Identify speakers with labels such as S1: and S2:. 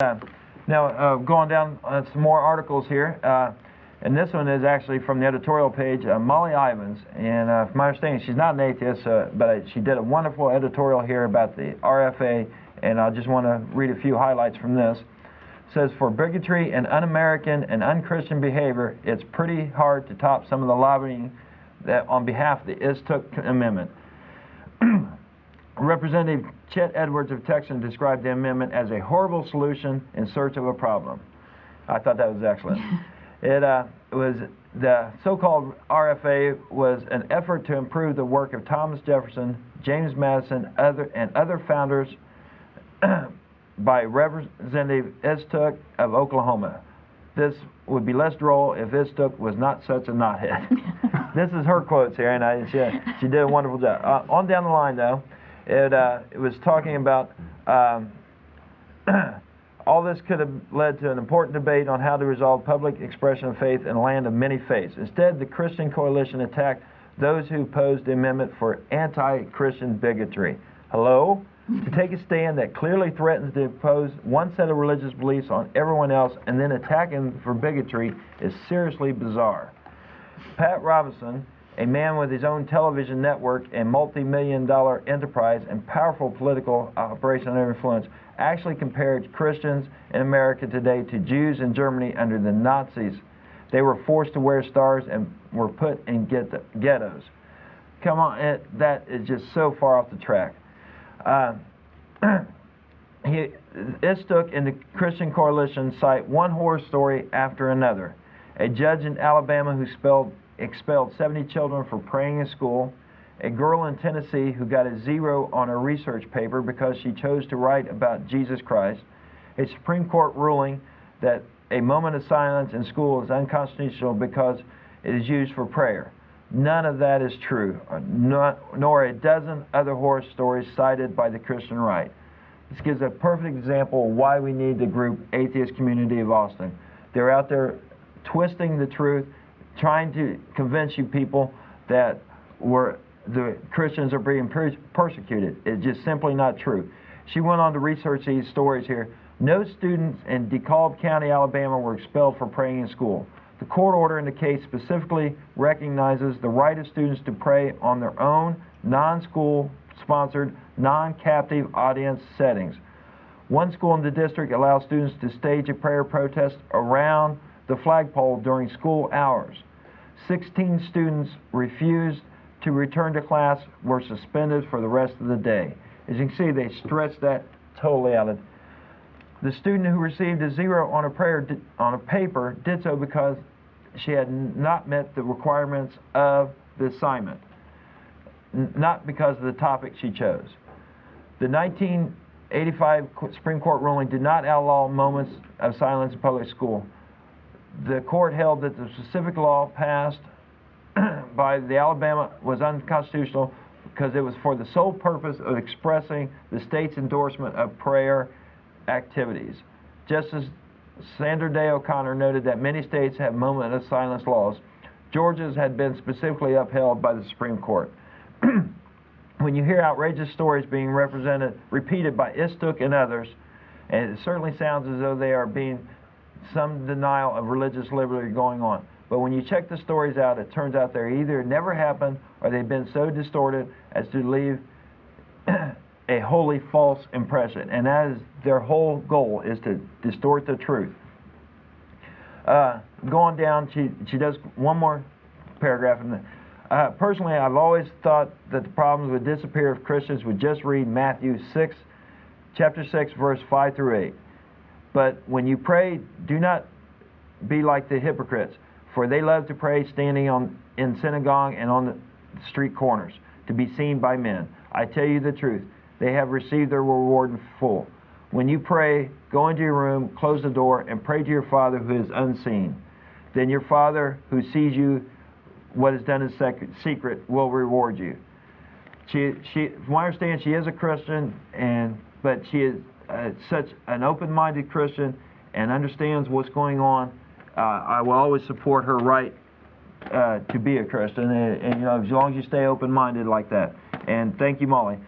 S1: Now, going down some more articles here, and this one is actually from the editorial page, Molly Ivins, and from my understanding, she's not an atheist, but she did a wonderful editorial here about the RFA, and I just want to read a few highlights from this. It says, for bigotry and un-American and un-Christian behavior, it's pretty hard to top some of the lobbying that on behalf of the Istook Amendment. Representative Chet Edwards of Texas described the amendment as a horrible solution in search of a problem. I thought that was excellent. It was the so-called RFA was an effort to improve the work of Thomas Jefferson, James Madison, and other founders by Representative Istook of Oklahoma. This would be less droll if Istook was not such a knothead. This is her quotes here, and she did a wonderful job. On down the line, though, it was talking about all this could have led to an important debate on how to resolve public expression of faith in a land of many faiths. Instead, the Christian Coalition attacked those who opposed the amendment for anti-Christian bigotry. Hello? To take a stand that clearly threatens to impose one set of religious beliefs on everyone else and then attack him for bigotry is seriously bizarre. Pat Robinson, a man with his own television network and multi-million-dollar enterprise and powerful political operation and influence, actually compared Christians in America today to Jews in Germany under the Nazis. They were forced to wear stars and were put in ghettos. Come on, that is just so far off the track. Istook and the Christian Coalition cite one horror story after another. A judge in Alabama who expelled 70 children for praying in school, a girl in Tennessee who got a 0 on her research paper because she chose to write about Jesus Christ, a Supreme Court ruling that a moment of silence in school is unconstitutional because it is used for prayer. None of that is true, nor a dozen other horror stories cited by the Christian right. This gives a perfect example of why we need the group Atheist Community of Austin. They're out there twisting the truth, trying to convince you people that the Christians are being persecuted. It's just simply not true. She went on to research these stories here. No students in DeKalb County, Alabama were expelled for praying in school. The court order in the case specifically recognizes the right of students to pray on their own, non-school sponsored, non-captive audience settings. One school in the district allows students to stage a prayer protest around the flagpole during school hours. 16 students refused to return to class, were suspended for the rest of the day. As you can see, they stretched that totally out of. The student who received a 0 on a paper did so because she had not met the requirements of the assignment, not because of the topic she chose. The 1985 Supreme Court ruling did not outlaw moments of silence in public school. The court held that the specific law passed by the Alabama was unconstitutional because it was for the sole purpose of expressing the state's endorsement of prayer activities. Justice Sandra Day O'Connor noted that many states have moment of silence laws. Georgia's had been specifically upheld by the Supreme Court. When you hear outrageous stories being repeated by Istook and others, and it certainly sounds as though they are being some denial of religious liberty going on. But when you check the stories out, it turns out they either never happened or they've been so distorted as to leave a wholly false impression. And that is their whole goal, is to distort the truth. Going down, she does one more paragraph. Personally, I've always thought that the problems would disappear if Christians would just read Matthew 6, chapter 6, verse 5 through 8. But when you pray, do not be like the hypocrites, for they love to pray standing in synagogue and on the street corners, to be seen by men. I tell you the truth, they have received their reward in full. When you pray, go into your room, close the door, and pray to your Father who is unseen. Then your Father who sees you, what is done in secret, will reward you. From what I understand, she is a Christian, but she is such an open-minded Christian and understands what's going on. I will always support her right to be a Christian, and as long as you stay open-minded like that. And thank you, Molly.